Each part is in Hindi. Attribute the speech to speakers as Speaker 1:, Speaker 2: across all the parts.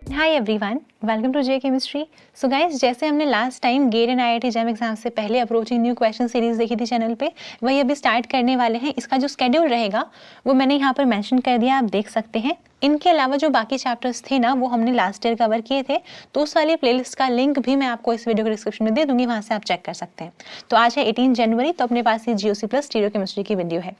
Speaker 1: Hi everyone, welcome to J chemistry. So guys, जैसे हमने last time GATE and IIT JAM exam से पहले अप्रोचिंग न्यू क्वेश्चन सीरीज देखी थी चैनल पे, वही अभी स्टार्ट करने वाले हैं। इसका जो स्केड्यूल रहेगा वो मैंने यहाँ पर मेंशन कर दिया, आप देख सकते हैं। इनके अलावा जो बाकी चैप्टर्स थे ना, वो हमने लास्ट ईयर कवर किए थे, तो उस वाली प्लेलिस्ट का लिंक भी मैं आपको इस वीडियो के डिस्क्रिप्शन में दे दूंगी, वहाँ से आप चेक कर सकते हैं। तो आज है 18 जनवरी, तो अपने पास ये जीओसी प्लस स्टीरियो केमिस्ट्री की वीडियो है।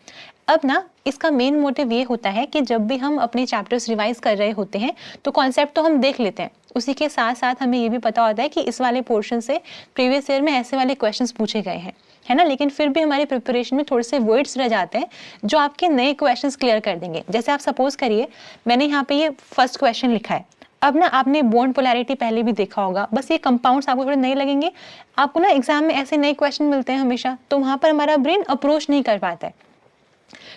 Speaker 1: अब ना इसका मेन मोटिव ये होता है कि जब भी हम अपने चैप्टर्स रिवाइज कर रहे होते हैं तो कॉन्सेप्ट तो हम देख लेते हैं, उसी के साथ साथ हमें ये भी पता होता है कि इस वाले पोर्शन से प्रीवियस ईयर में ऐसे वाले क्वेश्चंस पूछे गए हैं, है ना। लेकिन फिर भी हमारी प्रिपरेशन में थोड़े से वर्ड्स रह जाते हैं जो आपके नए क्वेश्चंस क्लियर कर देंगे। जैसे आप सपोज करिए, मैंने यहाँ पे ये फर्स्ट क्वेश्चन लिखा है। अब ना आपने बॉन्ड पोलैरिटी पहले भी देखा होगा, बस ये कंपाउंड्स आपको थोड़े नए लगेंगे। आपको ना एग्जाम में ऐसे नए क्वेश्चन मिलते हैं हमेशा, तो वहाँ पर हमारा ब्रेन अप्रोच नहीं कर पाता है।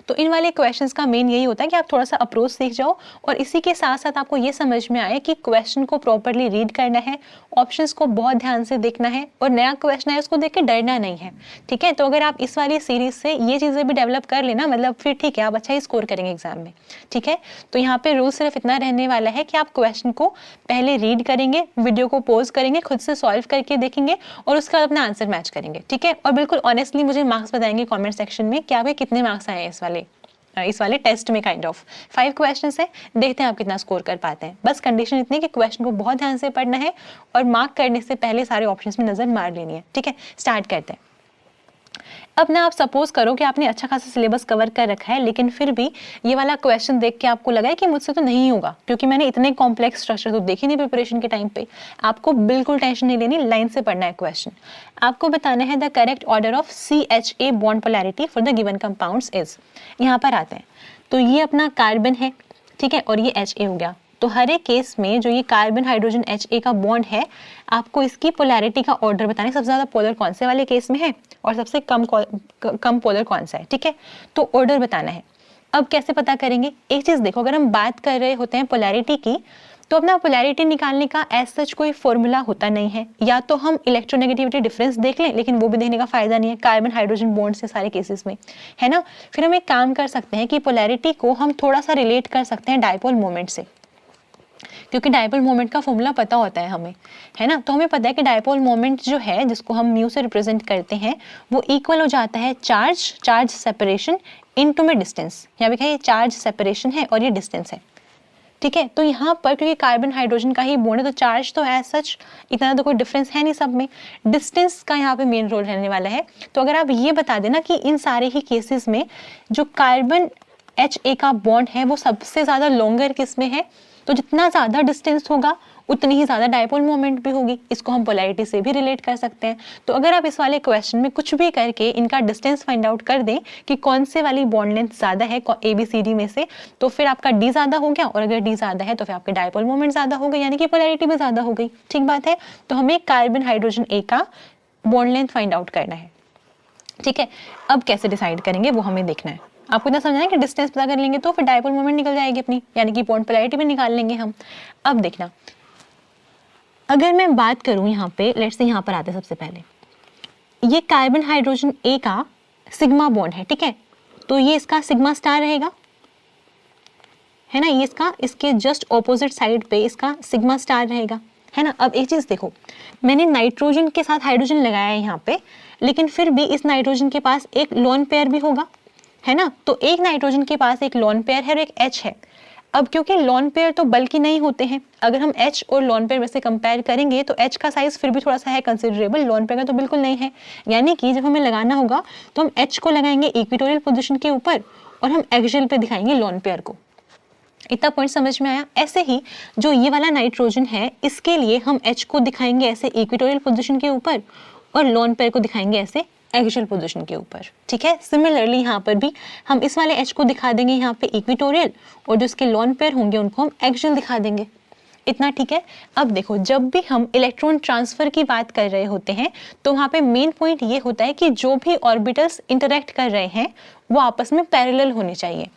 Speaker 1: तो इन वाले क्वेश्चंस का मेन यही होता है कि आप थोड़ा सा अप्रोच सीख जाओ और इसी के साथ साथ आपको ये समझ में आए कि क्वेश्चन को प्रॉपर्ली रीड करना है, ऑप्शंस को बहुत ध्यान से देखना है, और नया क्वेश्चन है उसको देख के डरना नहीं है, ठीक है। तो अगर आप इस वाली सीरीज से ये चीज़ें भी डेवलप कर लेना, मतलब फिर ठीक है, आप अच्छा ही स्कोर करेंगे एग्जाम में, ठीक है। तो यहाँ पे रूल सिर्फ इतना रहने वाला है कि आप क्वेश्चन को पहले रीड करेंगे, वीडियो को पॉज करेंगे, खुद से सॉल्व करके देखेंगे और उसके बाद अपना आंसर मैच करेंगे, ठीक है। और बिल्कुल ऑनेस्टली मुझे मार्क्स बताएंगे कमेंट सेक्शन में कि आपके कितने मार्क्स आए इस वाले टेस्ट में। काइंड ऑफ 5 क्वेश्चंस है, देखते हैं आप कितना स्कोर कर पाते हैं। बस कंडीशन इतनी कि क्वेश्चन को बहुत ध्यान से पढ़ना है और मार्क करने से पहले सारे ऑप्शंस में नजर मार लेनी है, ठीक है। स्टार्ट करते हैं। अब ना आप सपोज करो कि आपने अच्छा खासा सिलेबस कवर कर रखा है, लेकिन फिर भी ये वाला क्वेश्चन देख के आपको लगा है कि मुझसे तो नहीं होगा, क्योंकि मैंने इतने कॉम्प्लेक्स स्ट्रक्चर तो देखे नहीं प्रिपरेशन के टाइम पे। आपको बिल्कुल टेंशन नहीं लेनी, लाइन से पढ़ना है क्वेश्चन। आपको बताना है the correct order of CHA bond polarity for the given compounds is. यहाँ पर आते हैं, तो ये अपना कार्बन है, ठीक है, और ये HA हो गया। तो हर एक केस में जो ये कार्बन हाइड्रोजन HA का बॉन्ड है, आपको इसकी पोलैरिटी का ऑर्डर बताना है, सबसे ज्यादा पोलर कौन से वाले केस में है और सबसे कम पोलर कौन सा है, ठीक है। तो ऑर्डर बताना है। अब कैसे पता करेंगे, एक चीज देखो, अगर हम बात कर रहे होते हैं पोलैरिटी की, तो अपना पोलैरिटी निकालने का एज सच कोई फॉर्मूला होता नहीं है। या तो हम इलेक्ट्रोनेगेटिविटी डिफरेंस देख लें, लेकिन वो भी देखने का फायदा नहीं है कार्बन हाइड्रोजन बॉन्ड से सारे केसेस में, है ना। फिर हम एक काम कर सकते हैं कि पोलैरिटी को हम थोड़ा सा रिलेट कर सकते हैं डायपोल मोमेंट से, क्योंकि डायपोल मोमेंट का फॉर्मूला पता होता है हमें, है ना। तो हमें पता है कि डायपोल मोमेंट जो है, जिसको हम म्यू से रिप्रेजेंट करते हैं, वो इक्वल हो जाता है चार्ज सेपरेशन इनटू में डिस्टेंस। यहाँ पे ये चार्ज सेपरेशन है और ये डिस्टेंस है, ठीक है। तो यहाँ पर क्योंकि कार्बन हाइड्रोजन का ही बॉन्ड है, तो चार्ज तो है सच, इतना तो कोई डिफरेंस है नहीं सब में। डिस्टेंस का यहाँ पे मेन रोल रहने वाला है। तो अगर आप ये बता देना कि इन सारे ही केसेस में जो कार्बन HA का बॉन्ड है वो सबसे ज्यादा लॉन्गर किस में है, तो जितना ज्यादा डिस्टेंस होगा उतनी ही ज्यादा डायपोल मोमेंट भी होगी। इसको हम पोलैरिटी से भी रिलेट कर सकते हैं। तो अगर आप इस वाले क्वेश्चन में कुछ भी करके इनका डिस्टेंस फाइंड आउट कर दें कि कौन से वाली बॉन्ड लेंथ ज्यादा है ABCD में से, तो फिर आपका D ज्यादा हो गया, और अगर D ज्यादा है तो फिर आपके डायपोल मोमेंट ज्यादा हो गए, यानी कि पोलैरिटी भी ज्यादा हो गई, ठीक बात है। तो हमें कार्बन हाइड्रोजन A का बॉन्ड लेंथ फाइंड आउट करना है, ठीक है। अब कैसे डिसाइड करेंगे वो हमें देखना है। आपको इतना समझना है कि डिस्टेंस पता कर लेंगे तो फिर डायपोल मोमेंट निकल जाएगी अपनी, यानी कि बॉन्ड पोलैरिटी भी निकाल लेंगे हम। अब देखना, अगर मैं बात करूं यहाँ पे, लेट्स से यहाँ पर आते हैं सबसे पहले, ये कार्बन हाइड्रोजन A का सिग्मा बॉन्ड है, ठीक है। तो ये इसका सिग्मा स्टार रहेगा, है ना। ये इसके जस्ट ऑपोजिट साइड पे इसका सिग्मा स्टार रहेगा, है ना। अब एक चीज देखो, मैंने नाइट्रोजन के साथ हाइड्रोजन लगाया है यहाँ पे, लेकिन फिर भी इस नाइट्रोजन के पास एक लोन पेयर भी होगा, है ना। तो एक नाइट्रोजन के पास एक लोन पेयर है और एक H है। अब क्योंकि लोन पेयर तो बल्कि नहीं होते हैं, अगर हम H और लोन पेयर में से कंपेयर करेंगे तो H का साइज फिर भी थोड़ा सा है कंसिडरेबल, लोन पेयर का तो बिल्कुल नहीं है। यानी कि जब हमें लगाना होगा तो हम H को लगाएंगे इक्वेटोरियल पोजीशन के ऊपर और हम एक्सियल पे दिखाएंगे लोन पेयर को। इतना पॉइंट समझ में आया। ऐसे ही जो ये वाला नाइट्रोजन है, इसके लिए हम H को दिखाएंगे ऐसे इक्वेटोरियल पोजीशन के ऊपर और लोन पेयर को दिखाएंगे ऐसे एक्सियल पोजीशन के ऊपर, ठीक है। सिमिलरली यहाँ पर भी हम इस वाले H को दिखा देंगे यहाँ पे इक्वेटोरियल, और जो इसके लोन पेयर होंगे उनको हम एक्सियल दिखा देंगे। इतना ठीक है। अब देखो, जब भी हम इलेक्ट्रॉन ट्रांसफर की बात कर रहे होते हैं तो वहाँ पे मेन पॉइंट ये होता है कि जो भी ऑर्बिटल्स इंटरेक्ट कर रहे हैं वो आपस में पैरेलल होने चाहिए।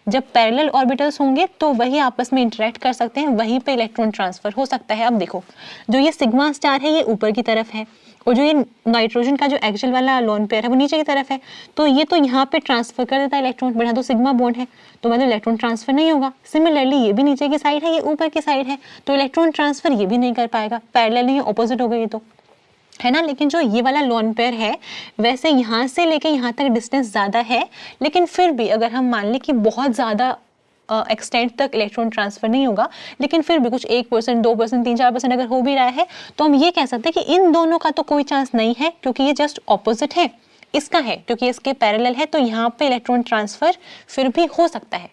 Speaker 1: जब पैरेलल ऑर्बिटल्स होंगे तो वही आपस में इंटरेक्ट कर सकते हैं, वहीं पे इलेक्ट्रॉन ट्रांसफर हो सकता है। अब देखो जो ये सिग्मा स्टार है ये ऊपर की तरफ है और जो ये नाइट्रोजन का जो एक्सियल वाला लोन पेयर है वो नीचे की तरफ है, तो ये तो यहाँ पे ट्रांसफर कर देता है इलेक्ट्रॉन, बढ़िया तो सिग्मा बॉन्ड है तो मतलब इलेक्ट्रॉन ट्रांसफर नहीं होगा। सिमिलरली ये भी नीचे की साइड है, ये ऊपर की साइड है, तो इलेक्ट्रॉन ट्रांसफर ये भी नहीं कर पाएगा, पैरेलल नहीं, ऑपोजिट हो गई तो, है ना। लेकिन जो ये वाला लोन पेयर है वैसे यहाँ से लेके यहाँ तक डिस्टेंस ज़्यादा है, लेकिन फिर भी अगर हम मान लें कि बहुत ज़्यादा एक्सटेंट तक इलेक्ट्रॉन ट्रांसफर नहीं होगा, लेकिन फिर भी कुछ 1%, 2%, 3-4% अगर हो भी रहा है तो हम ये कह सकते हैं कि इन दोनों का तो कोई चांस नहीं है, क्योंकि ये जस्ट ऑपोजिट है, इसका है क्योंकि इसके पैरेलल है, तो यहाँ पे इलेक्ट्रॉन ट्रांसफर फिर भी हो सकता है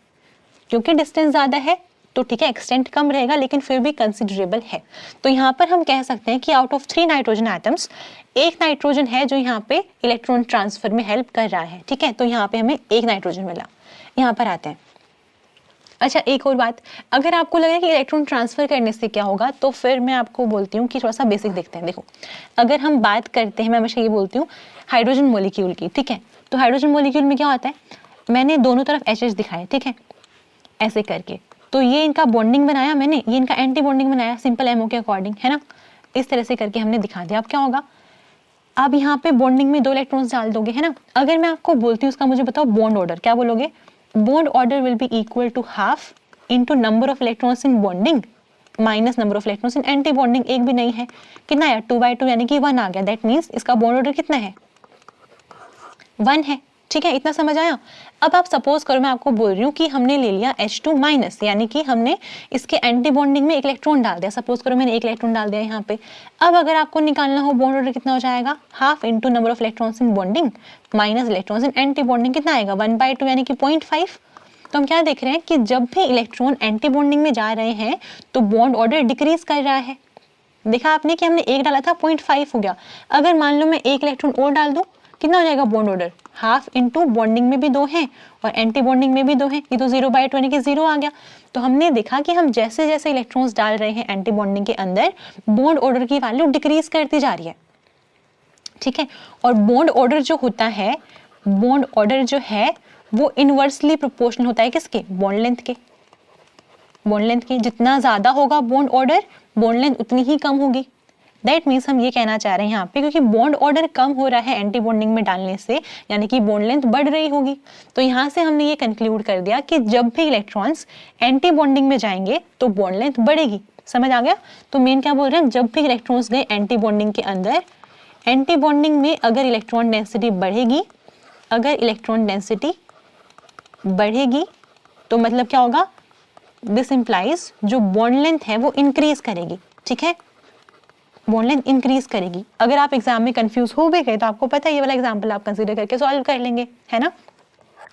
Speaker 1: क्योंकि डिस्टेंस ज़्यादा है, तो ठीक है एक्सटेंट कम रहेगा लेकिन फिर भी कंसिडरेबल है। तो यहाँ पर हम कह सकते हैं कि आउट ऑफ 3 नाइट्रोजन एटम्स एक नाइट्रोजन है जो यहाँ पे इलेक्ट्रॉन ट्रांसफर में हेल्प कर रहा है, ठीक है। तो यहाँ पे हमें एक नाइट्रोजन मिला। यहाँ पर आते हैं, अच्छा एक और बात, अगर आपको लगे कि इलेक्ट्रॉन ट्रांसफर करने से क्या होगा तो फिर मैं आपको बोलती हूँ कि थोड़ा सा बेसिक देखते हैं। देखो अगर हम बात करते हैं, मैं हमेशा ये बोलती हूँ हाइड्रोजन मॉलिक्यूल की, ठीक है। तो हाइड्रोजन मॉलिक्यूल में क्या होता है, मैंने दोनों तरफ एचएच दिखाए, ठीक है, ऐसे करके, तो ये इनका बॉन्डिंग बनाया मैंने, ये इनका एंटी बॉन्डिंग बनाया सिंपल एमओ के अकॉर्डिंग, है ना। इस तरह से करके हमने दिखा दिया। अब क्या होगा, अब यहाँ पे बॉन्डिंग में 2 इलेक्ट्रॉन्स डाल दोगे, है ना। अगर मैं आपको बोलती हूँ उसका मुझे बताओ बॉन्ड ऑर्डर, क्या बोलोगे, bond order will be equal to half into number of electrons in bonding minus number of electrons in anti bonding. एक भी नहीं है, कितना है 2/2 यानी कि 1 आ गया, दैट मीन्स इसका बॉन्ड ऑर्डर कितना है 1 है, ठीक है। इतना समझ आया। अब आप सपोज करो मैं आपको बोल रही हूँ कि हमने ले लिया H2 माइनस, यानी कि हमने इसके एंटी बॉन्डिंग में 1 इलेक्ट्रॉन डाल दिया, सपोज करो मैंने 1 इलेक्ट्रॉन डाल दिया यहाँ पे। अब अगर आपको निकालना हो बॉन्ड ऑर्डर कितना हो जाएगा, half into number of electrons in bonding minus electrons in anti bonding, कितना आएगा 1/2 यानी कि 0.5। तो हम क्या देख रहे हैं कि जब भी इलेक्ट्रॉन एंटी बॉन्डिंग में जा रहे हैं तो बॉन्ड ऑर्डर डिक्रीज कर रहा है। देखा आपने कि हमने 1 डाला था 0.5 हो गया, अगर मान लो मैं 1 इलेक्ट्रॉन और डाल दूं कितना हो जाएगा bond order, half into bonding में भी 2 हैं और एंटी बॉन्डिंग में भी 2 हैं, ये तो 0/2 यानी कि 0 आ गया। तो हमने देखा कि हम जैसे जैसे इलेक्ट्रॉन्स डाल रहे हैं एंटी बॉन्डिंग के अंदर बॉन्ड ऑर्डर की वैल्यू डिक्रीज करती जा रही है, ठीक है। और बॉन्ड ऑर्डर जो होता है, बॉन्ड ऑर्डर जो है वो इनवर्सली प्रोपोर्शनल होता है किसके, बॉन्ड लेंथ के। बॉन्ड लेंथ की जितना ज्यादा होगा बॉन्ड ऑर्डर, बॉन्ड लेंथ उतनी ही कम होगी। दैट मीन्स हम ये कहना चाह रहे हैं यहाँ पे, क्योंकि बॉन्ड ऑर्डर कम हो रहा है एंटी बॉन्डिंग में डालने से, यानी कि बॉन्ड लेंथ बढ़ रही होगी। तो यहाँ से हमने ये कंक्लूड कर दिया कि जब भी इलेक्ट्रॉन्स एंटी बॉन्डिंग में जाएंगे तो बॉन्ड लेंथ बढ़ेगी। समझ आ गया। तो मेन क्या बोल रहे हैं, जब भी इलेक्ट्रॉन्स गए एंटी बॉन्डिंग के अंदर, एंटी बॉन्डिंग में अगर इलेक्ट्रॉन डेंसिटी बढ़ेगी, अगर इलेक्ट्रॉन डेंसिटी बढ़ेगी तो मतलब क्या होगा, दिस इंप्लाइज जो बॉन्ड लेंथ है वो इंक्रीज करेगी, ठीक है, बॉन्ड लेंथ इंक्रीज करेगी। अगर आप एग्जाम में कंफ्यूज हो भी गए तो आपको पता है ये वाला एग्जांपल आप कंसीडर करके सॉल्व कर लेंगे, है ना।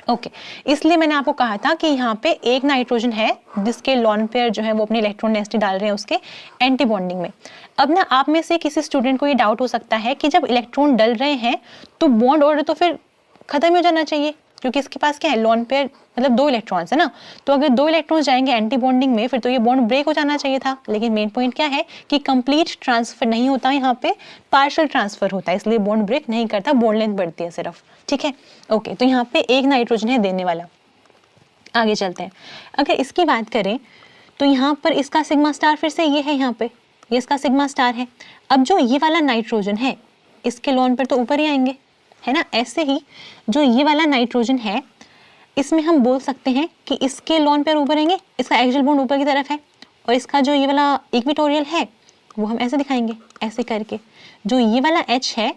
Speaker 1: ओके इसलिए मैंने आपको कहा था कि यहाँ पे एक नाइट्रोजन है जिसके लॉन पेयर जो है वो अपनी इलेक्ट्रॉन डेंसिटी डाल रहे हैं उसके एंटी बॉन्डिंग में। अब ना आप में से किसी स्टूडेंट को ये डाउट हो सकता है कि जब इलेक्ट्रॉन डल रहे हैं तो बॉन्ड ऑर्डर तो फिर खत्म हो जाना चाहिए, क्योंकि इसके पास क्या है, लॉन पेयर मतलब 2 इलेक्ट्रॉन्स है ना, तो अगर 2 इलेक्ट्रॉन्स जाएंगे एंटी बॉन्डिंग में फिर तो ये बॉन्ड ब्रेक हो जाना चाहिए था। लेकिन मेन पॉइंट क्या है कि कंप्लीट ट्रांसफर नहीं होता, यहाँ पे पार्शियल ट्रांसफर होता है, इसलिए बॉन्ड ब्रेक नहीं करता, बॉन्ड लेंथ बढ़ती है सिर्फ, ठीक है। ओके तो यहाँ पे एक नाइट्रोजन है देने वाला। आगे चलते हैं, अगर इसकी बात करें तो यहाँ पर इसका सिग्मा स्टार फिर से ये है, यहाँ पे ये इसका सिग्मा स्टार है। अब जो ये वाला नाइट्रोजन है इसके लॉन पर तो ऊपर ही आएंगे, है ना। ऐसे ही जो ये वाला नाइट्रोजन है इसमें हम बोल सकते हैं कि इसके लॉन पेयर ऊपर आएंगे, इसका एक्सियल बॉन्ड ऊपर की तरफ है, और इसका जो ये वाला इक्वेटोरियल है वो हम ऐसे दिखाएंगे, ऐसे करके। जो ये वाला H है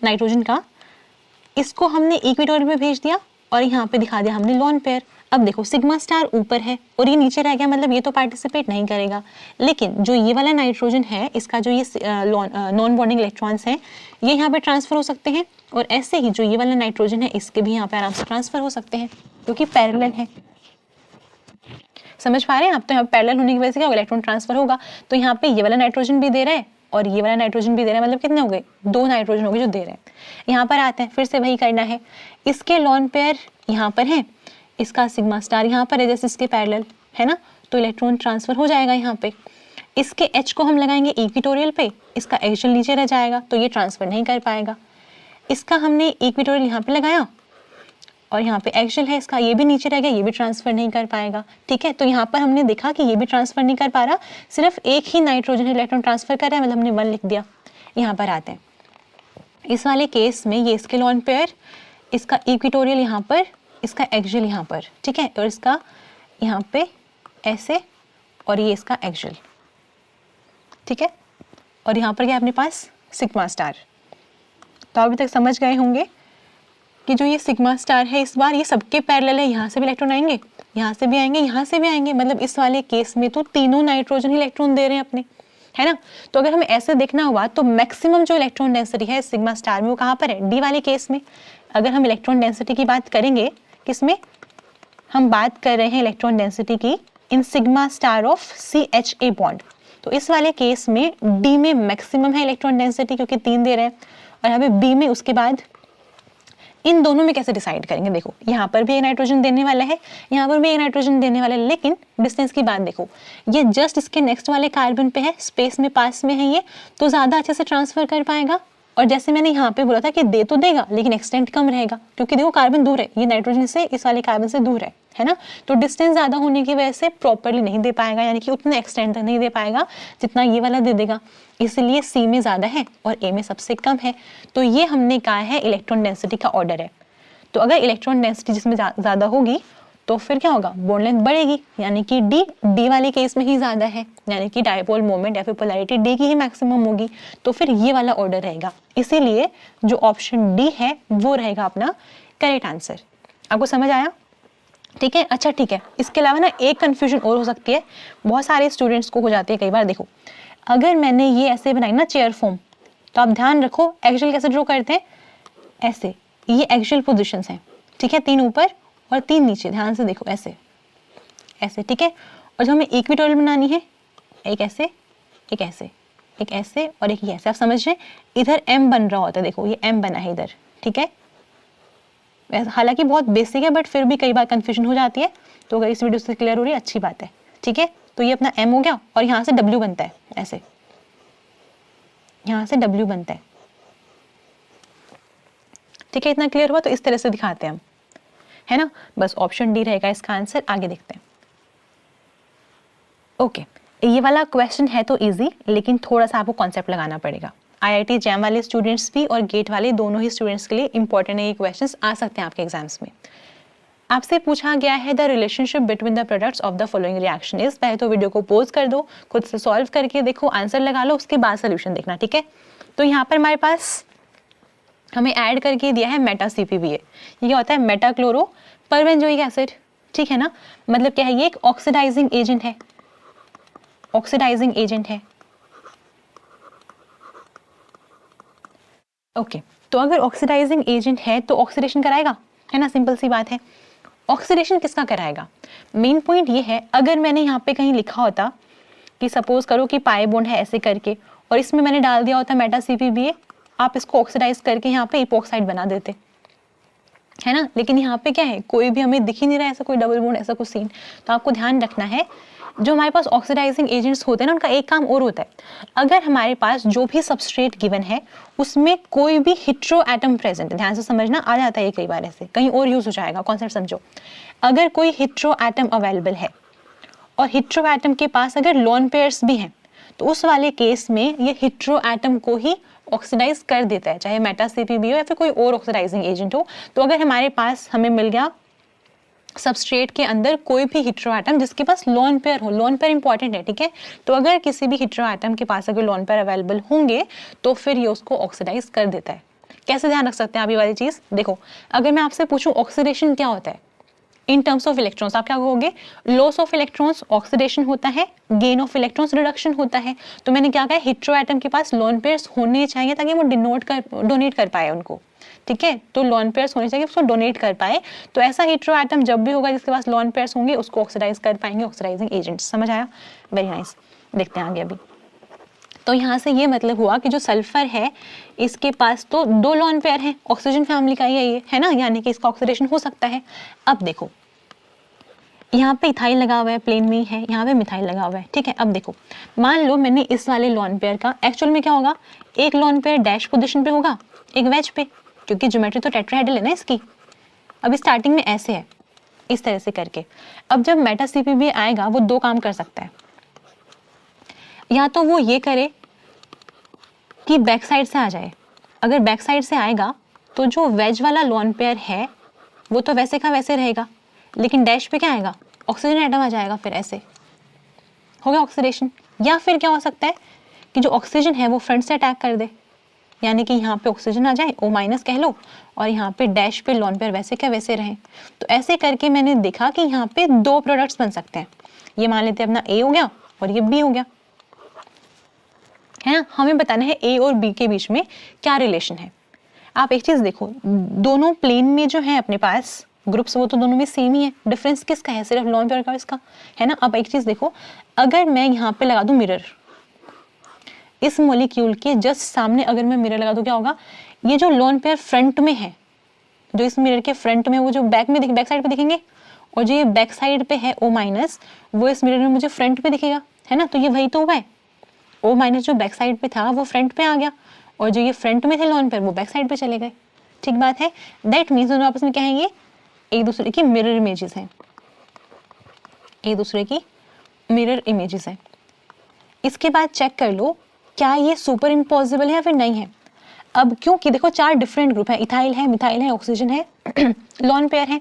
Speaker 1: नाइट्रोजन का, इसको हमने इक्वेटोरियल में भेज दिया और यहाँ पे दिखा दिया हमने लॉन पेयर। अब देखो सिग्मा स्टार ऊपर है और ये नीचे रह गया, मतलब ये तो पार्टिसिपेट नहीं करेगा। लेकिन जो ये वाला नाइट्रोजन है इसका जो ये नॉन बॉन्डिंग इलेक्ट्रॉन्स हैं ये यहाँ पे ट्रांसफर हो सकते हैं, और ऐसे ही जो ये वाला नाइट्रोजन है इसके भी यहाँ पे आराम से ट्रांसफर हो सकते हैं क्योंकि पैरेलल है। समझ पा रहे हैं आप। तो यहाँ पैरेलल होने की वजह से क्या इलेक्ट्रॉन ट्रांसफर होगा। तो यहाँ पे ये वाला नाइट्रोजन भी दे रहा है और ये वाला नाइट्रोजन भी दे रहा है, मतलब कितने हो गए, 2 नाइट्रोजन हो गए जो दे रहे हैं। यहाँ पर आते हैं, फिर से वही करना है। इसके लॉन पेयर यहाँ पर है, इसका सिग्मा स्टार यहाँ पर है जैसे इसके पैरेलल, है ना, तो इलेक्ट्रॉन ट्रांसफर हो जाएगा यहाँ पे। इसके H को हम लगाएंगे इक्वेटोरियल पे, इसका एक्सियल नीचे रह जाएगा तो ये ट्रांसफर नहीं कर पाएगा। इसका हमने इक्वेटोरियल यहाँ पे लगाया और यहाँ पे एक्सियल है इसका, ये भी नीचे रह गया, ये भी ट्रांसफर नहीं कर पाएगा। ठीक है, तो यहाँ पर हमने देखा कि ये भी ट्रांसफर नहीं कर पा रहा, सिर्फ एक ही नाइट्रोजन इलेक्ट्रॉन ट्रांसफर कर रहा है, मतलब हमने 1 लिख दिया। यहाँ पर आते हैं, इस वाले केस में ये इसके लोन पेयर, इसका इक्वेटोरियल यहाँ पर, इसका एक्सियल यहाँ पर। ठीक है, और इसका यहाँ पे ऐसे, और ये इसका एक्सियल। ठीक है, और यहाँ पर क्या अपने पास सिग्मा स्टार। तो अभी तक समझ गए होंगे कि जो ये सिग्मा स्टार है इस बार ये सबके पैरेलल है, यहाँ से भी इलेक्ट्रॉन आएंगे, यहाँ से भी आएंगे, यहाँ से भी आएंगे, मतलब इस वाले केस में तो तीनों नाइट्रोजन इलेक्ट्रॉन दे रहे हैं अपने, है ना। तो अगर हमें ऐसे देखना हुआ तो मैक्सिमम जो इलेक्ट्रॉन डेंसिटी है सिग्मा स्टार में वो कहाँ पर है, डी वाले केस में। अगर हम इलेक्ट्रॉन डेंसिटी की बात करेंगे, किसमें हम बात कर रहे हैं इलेक्ट्रॉन डेंसिटी की, in sigma star of CHA bond, तो इस वाले केस में डी में मैक्सिमम है इलेक्ट्रॉन डेंसिटी क्योंकि 3 दे रहे हैं, और यहाँ पे बी में उसके बाद इन दोनों में कैसे डिसाइड करेंगे। देखो यहाँ पर भी एक नाइट्रोजन देने वाला है, यहाँ पर भी एक नाइट्रोजन देने वाला है, लेकिन डिस्टेंस की बात देखो, ये जस्ट इसके नेक्स्ट वाले कार्बन पे है, स्पेस में पास में है ये, तो ज़्यादा अच्छे से ट्रांसफर कर पाएगा। और जैसे मैंने यहाँ पे बोला था कि दे तो देगा लेकिन एक्सटेंट कम रहेगा, क्योंकि देखो कार्बन दूर है, ये नाइट्रोजन से इस वाले कार्बन से दूर है ना, तो डिस्टेंस ज़्यादा होने की वजह से प्रॉपरली नहीं दे पाएगा, यानी कि उतना एक्सटेंट तक नहीं दे पाएगा जितना ये वाला दे देगा। इसलिए सी में ज़्यादा है और ए में सबसे कम है। तो ये हमने कहा है इलेक्ट्रॉन डेंसिटी का ऑर्डर है। तो अगर इलेक्ट्रॉन डेंसिटी जिसमें ज़्यादा होगी तो फिर क्या होगा, बॉन्ड लेंथ बढ़ेगी, यानी कि डी वाले केस में ही ज़्यादा है, यानी कि डायपोल मोमेंट या फिर पोलैरिटी डी की ही मैक्सिमम होगी, तो फिर ये वाला ऑर्डर रहेगा। इसीलिए जो ऑप्शन डी है वो रहेगा अपना करेक्ट आंसर। आपको समझ आया? ठीक है, अच्छा ठीक है। इसके अलावा ना एक कन्फ्यूजन और हो सकती है, बहुत सारे स्टूडेंट्स को हो जाती है कई बार। देखो अगर मैंने ये ऐसे बनाई ना चेयर फॉर्म, तो आप ध्यान रखो एक्सियल कैसे ड्रॉ करते हैं, ऐसे, ये एक्सियल पोजीशंस हैं। ठीक है, 3 ऊपर और 3 नीचे, ध्यान से देखो ऐसे ऐसे। ठीक है, और जो हमें इक्वेटोरियल बनानी है, एक ऐसे, एक ऐसे, एक ऐसे और एक ये ऐसे। आप समझ रहे हैं, इधर एम बन रहा होता है, देखो ये एम बना है इधर। ठीक है, हालांकि बहुत बेसिक है बट फिर भी कई बार कंफ्यूजन हो जाती है, तो अगर इस वीडियो से क्लियर हो रही है अच्छी बात है। ठीक है, तो ये अपना एम हो गया और यहाँ से डब्ल्यू बनता है, ऐसे यहाँ से डब्ल्यू बनता है। ठीक है, इतना क्लियर हुआ? तो इस तरह से दिखाते हैं हम, है ना। बस ऑप्शन डी रहेगा इसका आंसर। आगे देखते हैं। ओके, ये वाला क्वेश्चन है तो इजी, लेकिन थोड़ा सा आपको कॉन्सेप्ट लगाना पड़ेगा। IIT जैम वाले स्टूडेंट्स भी और गेट वाले दोनों ही स्टूडेंट्स के लिए इंपॉर्टेंट है, ये क्वेश्चंस आ सकते हैं आपके एग्जाम्स में। आपसे पूछा गया है the relationship between the products of the following reaction is. पहले तो वीडियो को पॉज कर दो, खुद से सॉल्व करके देखो, आंसर लगा लो, उसके बाद सोल्यूशन देखना। ठीक है, तो यहाँ पर हमारे पास हमें ऐड करके दिया है मेटा CpBA। ये क्या होता है, मेटा क्लोरो परबेंजोइक एसिड। ठीक है ना, मतलब क्या है, ये एक ऑक्सीडाइजिंग एजेंट है, ऑक्सीडाइजिंग एजेंट है। ओके, तो अगर ऑक्सीडाइजिंग एजेंट है तो ऑक्सीडेशन कराएगा, है ना, सिंपल सी बात है। ऑक्सीडेशन किसका कराएगा, मेन पॉइंट ये है, अगर मैंने यहाँ पे कहीं लिखा होता कि सपोज करो कि पाई बॉन्ड है ऐसे करके, और इसमें मैंने डाल दिया होता मेटा CpBA, आप इसको ऑक्सीडाइज करके यहाँ पे इपोक्साइड बना देते, है ना। लेकिन यहाँ पे क्या है, कोई भी हमें दिख ही नहीं रहा, ऐसा कोई डबल बॉन्ड, ऐसा कुछ सीन। तो आपको ध्यान रखना है, जो हमारे पास ऑक्सीडाइजिंग एजेंट्स होते हैं ना, उनका एक काम और होता है, अगर हमारे पास जो भी सबस्ट्रेट गिवन है उसमें कोई भी हेटेरो एटम प्रेजेंट है, ध्यान से समझना, आ जाता है ये कई बार ऐसे, कहीं और यूज हो जाएगा, कॉन्सेप्ट समझो। अगर कोई हेटेरो एटम अवेलेबल है और हेटेरो एटम के पास अगर लोन पेयर्स भी हैं, तो उस वाले केस में ये हेटेरो एटम को ही ऑक्सीडाइज कर देता है, चाहे मेटा CpBA हो या फिर कोई और ऑक्सीडाइजिंग एजेंट हो। तो अगर हमारे पास हमें मिल गया सबस्ट्रेट के अंदर कोई भी हेटेरो एटम जिसके पास लोन पेयर हो, लोन पेयर इंपॉर्टेंट है, ठीक है, तो अगर किसी भी हेटेरो एटम के पास अगर लोन पेयर अवेलेबल होंगे तो फिर ये उसको ऑक्सीडाइज कर देता है। कैसे ध्यान रख सकते हैं आप ये वाली चीज, देखो अगर मैं आपसे पूछूं ऑक्सीडेशन क्या होता है इन टर्म्स ऑफ इलेक्ट्रॉन्स, आप क्या कहोगे, लॉस ऑफ इलेक्ट्रॉन्स ऑक्सीडेशन होता है, गेन ऑफ इलेक्ट्रॉन्स रिडक्शन होता है। तो मैंने क्या कहा, हेटेरो एटम के पास लोन पेयर्स होने चाहिए ताकि वो डोनेट कर पाए उनको, ठीक है, तो लोन पेयर्स होने चाहिए उसको डोनेट कर पाए। तो ऐसा हेटेरो एटम जब भी होगा जिसके पास लोन पेयर्स होंगे उसको ऑक्सीडाइज कर पाएंगे ऑक्सीडाइजिंग एजेंट्स। समझ आया, वेरी नाइस। देखते हैं आगे अभी। तो यहाँ से ये मतलब हुआ कि जो सल्फर है इसके पास तो 2 लोन पेयर हैं, ऑक्सीजन फैमिली का ही ये है ना, यानी कि इसका ऑक्सीडेशन हो सकता है। अब देखो यहाँ पे इथाइल लगा हुआ है, प्लेन में ही है, यहाँ पे मिथाइल लगा हुआ है, ठीक है। अब देखो मान लो मैंने इस वाले लोन पेयर का, एक्चुअल में क्या होगा, एक लोन पेयर डैश पोजीशन पे होगा, एक वेज पे, क्योंकि ज्योमेट्री तो टेट्राहेड्रल है ना इसकी। अभी स्टार्टिंग में ऐसे है, इस तरह से करके। अब जब मेटा CPB आएगा वो दो काम कर सकता है, या तो वो ये करे कि बैक साइड से आ जाए। अगर बैक साइड से आएगा तो जो वेज वाला लोन पेयर है वो तो वैसे का वैसे रहेगा, लेकिन डैश पे क्या आएगा, ऑक्सीजन एटम आ जाएगा, फिर ऐसे हो गया ऑक्सीडेशन। या फिर क्या हो सकता है कि जो ऑक्सीजन है वो फ्रंट से अटैक कर दे, यानी कि यहाँ पे ऑक्सीजन आ जाए, O- कह लो, और यहाँ पे डैश पे लोन पेयर वैसे क्या वैसे रहे। तो ऐसे करके मैंने देखा कि यहाँ पे दो प्रोडक्ट्स बन सकते हैं। ये मान लेते हैं अपना A हो गया और ये B हो गया, है ना। हमें बताना है A और B के बीच में क्या रिलेशन है। आप एक चीज देखो, दोनों प्लेन में जो है अपने पास ग्रुप्स वो तो दोनों में सेम ही है, डिफरेंस किसका है, सिर्फ लोन पेयर का इसका, है ना। अब एक चीज देखो, अगर मैं यहाँ पे लगा दूं मिरर, इस मॉलिक्यूल के जस्ट सामने अगर मैं मिरर लगा दूं, क्या होगा, ये जो लोन पेयर फ्रंट में है, जो इस मिरर के फ्रंट में, वो जो बैक में बैक साइड पे दिखेंगे, और जो ये बैक साइड पे है O- वो इस मिरर में मुझे फ्रंट पे दिखेगा, है ना। तो ये वही तो हुआ है, O- जो बैक साइड पे था वो फ्रंट पे आ गया, और जो ये फ्रंट में थे लोन पेयर वो बैक साइड पे चले गए। ठीक बात है। दैट मीन्स दोनों आपस में क्या है, ये एक दूसरे की मिरर इमेजेस हैं, एक दूसरे की मिरर इमेजेस हैं। इसके बाद चेक कर लो क्या ये सुपर इम्पॉसिबल है या फिर नहीं है। अब क्योंकि देखो चार डिफरेंट ग्रुप है, इथाइल है, मिथाइल है, ऑक्सीजन है, लोन पेयर है।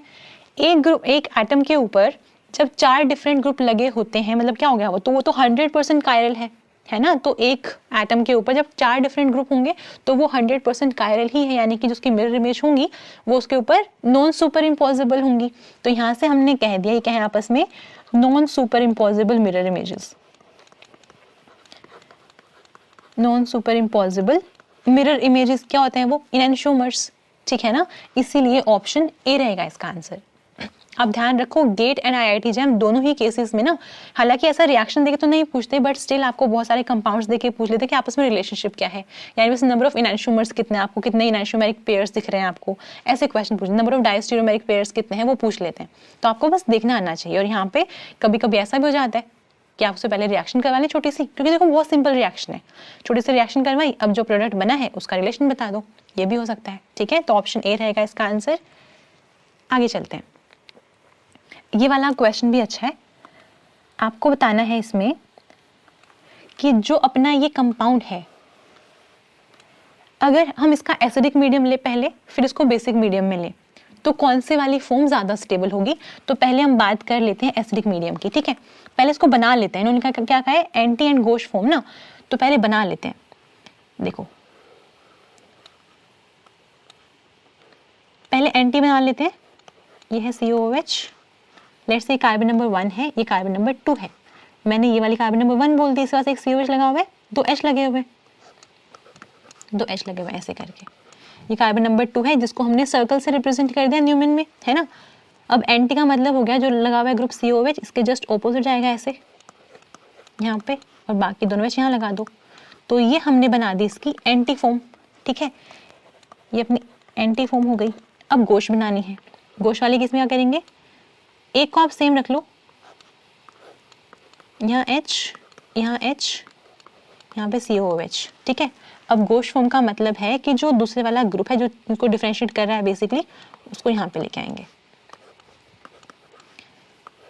Speaker 1: एक ग्रुप, एक एटम के ऊपर जब चार डिफरेंट ग्रुप लगे होते हैं, मतलब क्या हो गया, वो तो 100% कायरल है ना। तो एक एटम के ऊपर जब चार डिफरेंट ग्रुप होंगे तो वो 100% कायरल ही है, यानी कि जो उसकी मिरर इमेज होंगी वो उसके ऊपर नॉन सुपर इम्पॉसिबल होंगी। तो यहाँ से हमने कह दिया, ये क्या है आपस में, non super impossible mirror images, non super impossible mirror images क्या होते हैं, वो इनैनिशोमर्स, ठीक है ना। इसीलिए ऑप्शन ए रहेगा इसका आंसर। अब ध्यान रखो, गेट एंड IIT जैम दोनों ही केसेस में ना, हालांकि ऐसा रिएक्शन देके तो नहीं पूछते, बट स्टिल आपको बहुत सारे कंपाउंड्स देके पूछ लेते कि आपस में रिलेशनशिप क्या है, यानी बस नंबर ऑफ इनैनिशोमर्स कितने हैं, आपको कितने इनैनिशोमेरिक पेयर्स दिख रहे हैं आपको, ऐसे क्वेश्चन पूछते, नंबर ऑफ डायस्टेरियोमेरिक पेयर्स कितने हैं वो पूछ लेते हैं। तो आपको बस देखना आना चाहिए। और यहाँ पे कभी कभी ऐसा भी हो जाता है कि आप उससे पहले रिएक्शन करवा लें छोटी सी, क्योंकि देखो बहुत सिंपल रिएक्शन है, छोटी सी रिएक्शन करवाई, अब जो प्रोडक्ट बना है उसका रिलेशन बता दो, ये भी हो सकता है। ठीक है, तो ऑप्शन ए रहेगा इसका आंसर। आगे चलते हैं, ये वाला क्वेश्चन भी अच्छा है। आपको बताना है इसमें कि जो अपना ये कंपाउंड है, अगर हम इसका एसिडिक मीडियम ले पहले, फिर इसको बेसिक मीडियम में ले, तो कौन से वाली फॉर्म ज्यादा स्टेबल होगी। तो पहले हम बात कर लेते हैं एसिडिक मीडियम की, ठीक है। पहले इसको बना लेते हैं, इन्होंने क्या कहा है, एंटी एंड गोश फॉर्म ना, तो पहले बना लेते हैं। देखो पहले एंटी बना लेते हैं, ये है COOH, let's say carbon number 1 है, ये कार्बन नंबर 2 है, मैंने ये वाली कार्बन नंबर 1 बोल दी, इस वास्ते एक COH लगा हुआ है, 2 H लगे हुए, 2 H लगे हुए ऐसे करके। ये कार्बन नंबर 2 है जिसको हमने सर्कल से रिप्रेजेंट कर दिया न्यूमेन में, है ना। अब एंटी का मतलब हो गया जो लगा हुआ है ग्रुप COH, इसके जस्ट ऑपोजिट जाएगा ऐसे यहाँ पे, और बाकी दोनों H यहाँ लगा दो, तो ये हमने बना दी इसकी एंटी फॉर्म, ठीक है। ये अपनी एंटी फॉर्म हो गई। अब गोश बनानी है, गोश वाले केस में क्या करेंगे, एक को आप सेम रख लो, यहाँ H, यहाँ H, यहाँ पे COOH, ठीक है। अब गोश फॉर्म का मतलब है कि जो दूसरे वाला ग्रुप है जो इनको डिफरेंशिएट कर रहा है बेसिकली, उसको यहाँ पे लेके आएंगे,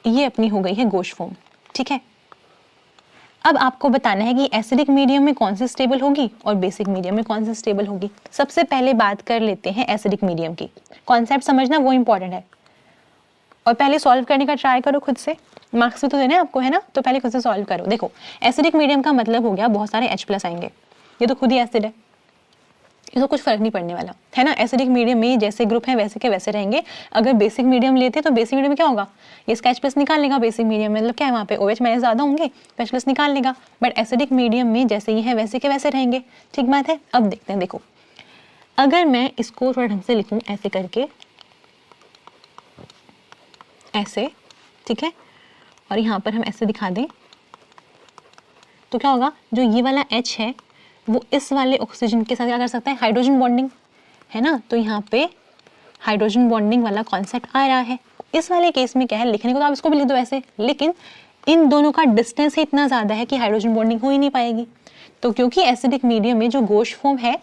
Speaker 1: ये अपनी हो गई है गोश फॉर्म, ठीक है। अब आपको बताना है कि एसिडिक मीडियम में कौन सी स्टेबल होगी और बेसिक मीडियम में कौन सी स्टेबल होगी। सबसे पहले बात कर लेते हैं एसिडिक मीडियम की, कॉन्सेप्ट समझना वो इंपॉर्टेंट है, और पहले सॉल्व करने का ट्राई करो खुद से, मार्क्स भी तो देना है आपको, है ना, तो पहले खुद से सॉल्व करो। देखो एसिडिक मीडियम का मतलब हो गया बहुत सारे H+ आएंगे, ये तो खुद ही एसिड है, इसको कुछ फर्क नहीं पड़ने वाला, है ना। एसिडिक मीडियम में जैसे ग्रुप है वैसे के वैसे रहेंगे। अगर बेसिक मीडियम लेते तो बेसिक मीडियम में क्या होगा, ये इसका H+ निकाल लेगा, बेसिक मीडियम में मतलब क्या है, वहाँ पे OH- ज़्यादा होंगे, H+ निकाल लेगा। बट एसिडिक मीडियम में जैसे ये है वैसे के वैसे रहेंगे, ठीक बात है। अब देखते हैं, देखो अगर मैं इसको थोड़ा ढंग से लिखूँ ऐसे करके, ऐसे, ठीक है, और यहाँ पर हम ऐसे दिखा दें, तो क्या होगा, जो ये वाला H है वो इस वाले ऑक्सीजन के साथ क्या कर सकता है, हाइड्रोजन बॉन्डिंग, है ना। तो यहाँ पे हाइड्रोजन बॉन्डिंग वाला कॉन्सेप्ट आ रहा है। इस वाले केस में क्या है, लिखने को तो आप इसको भी लिख दो ऐसे, लेकिन इन दोनों का डिस्टेंस ही इतना ज़्यादा है कि हाइड्रोजन बॉन्डिंग हो ही नहीं पाएगी। तो क्योंकि एसिडिक मीडियम में जो गोश फॉर्म है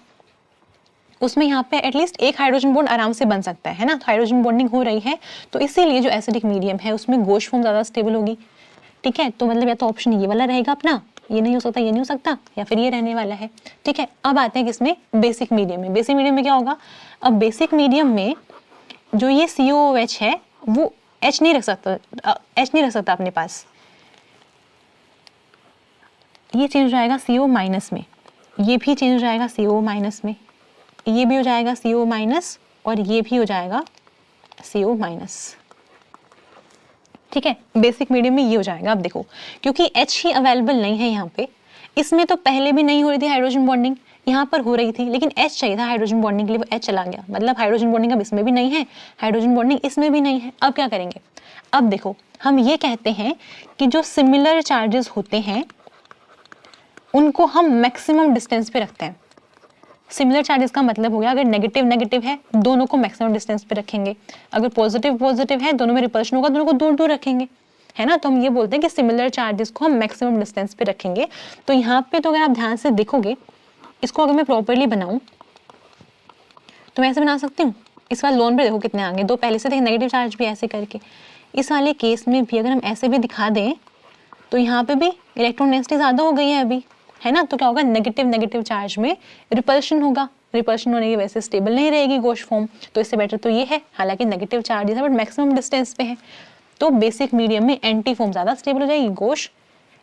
Speaker 1: उसमें यहाँ पे एटलीस्ट एक हाइड्रोजन बॉन्ड आराम से बन सकता है ना, तो हाइड्रोजन बॉन्डिंग हो रही है, तो इसीलिए जो एसिडिक मीडियम है उसमें गोश फॉर्म ज़्यादा स्टेबल होगी। ठीक है, तो मतलब या तो ऑप्शन ये वाला रहेगा अपना, ये नहीं हो सकता, ये नहीं हो सकता, या फिर ये रहने वाला है। ठीक है, अब आते हैं किसमें, बेसिक मीडियम में। बेसिक मीडियम में क्या होगा, अब बेसिक मीडियम में जो ये COOH है वो H नहीं रख सकता अपने पास, ये चेंज हो जाएगा CO माइनस में, ये भी चेंज हो जाएगा CO माइनस में, ये भी हो जाएगा CO माइनस, और ये भी हो जाएगा CO माइनस। ठीक है, बेसिक मीडियम में ये हो जाएगा। अब देखो, क्योंकि H ही अवेलेबल नहीं है यहाँ पे, इसमें तो पहले भी नहीं हो रही थी हाइड्रोजन बॉन्डिंग, यहाँ पर हो रही थी, लेकिन H चाहिए था हाइड्रोजन बॉन्डिंग के लिए, वो H चला गया, मतलब हाइड्रोजन बॉन्डिंग अब इसमें भी नहीं है, हाइड्रोजन बॉन्डिंग इसमें भी नहीं है। अब क्या करेंगे, अब देखो हम ये कहते हैं कि जो सिमिलर चार्जेस होते हैं उनको हम मैक्सिमम डिस्टेंस पे रखते हैं। सिमिलर चार्जेस का मतलब हो गया, अगर नेगेटिव नेगेटिव है दोनों को मैक्सिमम डिस्टेंस पे रखेंगे, अगर पॉजिटिव पॉजिटिव है दोनों में रिपल्शन होगा, दोनों को दूर दूर रखेंगे, है ना। तो हम ये बोलते हैं कि सिमिलर चार्जेस को हम मैक्सिमम डिस्टेंस पे रखेंगे। तो यहाँ पे तो अगर आप ध्यान से देखोगे, इसको अगर मैं प्रॉपरली बनाऊं तो मैं ऐसे बना सकती हूँ। इस बार लोन पे देखो कितने आगे, दो पहले से थे, नेगेटिव चार्ज भी ऐसे करके। इस वाले केस में भी अगर हम ऐसे भी दिखा दें तो यहाँ पे भी इलेक्ट्रॉन डेंसिटी ज़्यादा हो गई है अभी, है ना। तो क्या होगा, नेगेटिव नेगेटिव चार्ज में रिपल्शन होगा, रिपल्शन होने की वजह से स्टेबल नहीं रहेगी गोश फॉर्म, तो इससे बेटर तो ये है, हालांकि नेगेटिव चार्जेस है बट मैक्सिमम डिस्टेंस पे है। तो बेसिक मीडियम में एंटी फॉर्म ज़्यादा स्टेबल हो जाएगी, गोश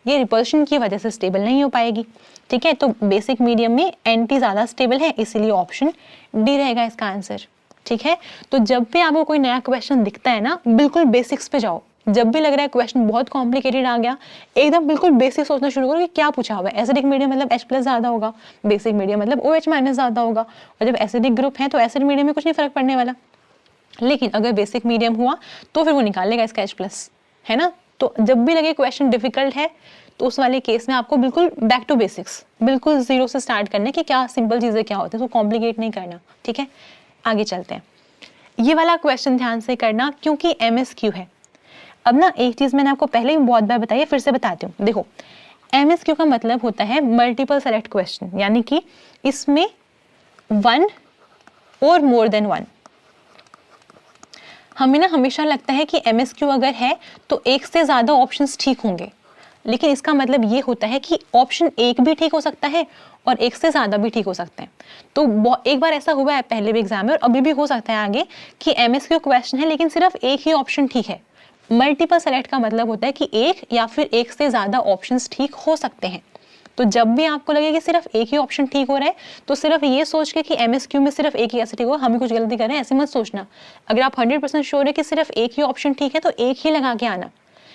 Speaker 1: ये रिपल्शन की वजह से स्टेबल नहीं हो पाएगी। ठीक है, तो बेसिक मीडियम में एंटी ज़्यादा स्टेबल है, इसीलिए ऑप्शन डी रहेगा इसका आंसर। ठीक है, तो जब भी आपको कोई नया क्वेश्चन दिखता है ना, बिल्कुल बेसिक्स पे जाओ। जब भी लग रहा है क्वेश्चन बहुत कॉम्प्लिकेटेड आ गया, एकदम बिल्कुल बेसिक सोचना शुरू करो कि क्या पूछा हुआ है। एसिडिक मीडियम मतलब H+ ज़्यादा होगा, बेसिक मीडियम मतलब OH- ज़्यादा होगा, और जब एसिडिक ग्रुप है तो एसिड मीडियम में कुछ नहीं फर्क पड़ने वाला। लेकिन अगर बेसिक मीडियम हुआ तो फिर वो निकाल लेगा इसका H+, है ना। तो जब भी लगे क्वेश्चन डिफिकल्ट है तो उस वाले केस में आपको बिल्कुल बैक टू बेसिक्स, बिल्कुल जीरो से स्टार्ट करने कि क्या सिंपल चीज़ें क्या होती है, तो कॉम्प्लिकेट नहीं करना। ठीक है, आगे चलते हैं। ये वाला क्वेश्चन ध्यान से करना क्योंकि MSQ है। अब ना एक चीज़ मैंने आपको पहले भी बहुत बार बताई है, फिर से बताती हूँ। देखो, MSQ का मतलब होता है मल्टीपल सेलेक्ट क्वेश्चन, यानी कि इसमें 1 और मोर देन 1। हमें ना हमेशा लगता है कि MSQ अगर है तो एक से ज़्यादा ऑप्शंस ठीक होंगे, लेकिन इसका मतलब ये होता है कि ऑप्शन एक भी ठीक हो सकता है और एक से ज़्यादा भी ठीक हो सकते हैं। तो एक बार ऐसा हुआ है पहले भी एग्जाम में, और अभी भी हो सकता है आगे, कि MSQ क्वेश्चन है लेकिन सिर्फ एक ही ऑप्शन ठीक है। मल्टीपल सेलेक्ट का मतलब होता है कि एक या फिर एक से ज़्यादा ऑप्शंस ठीक हो सकते हैं। तो जब भी आपको लगे कि सिर्फ एक ही ऑप्शन ठीक हो रहा है, तो सिर्फ ये सोच के कि MSQ में सिर्फ एक ही ऐसे ठीक होगा, हम ही कुछ गलती कर रहे हैं, ऐसे मत सोचना। अगर आप 100% श्योर है कि सिर्फ एक ही ऑप्शन ठीक है तो एक ही लगा के आना,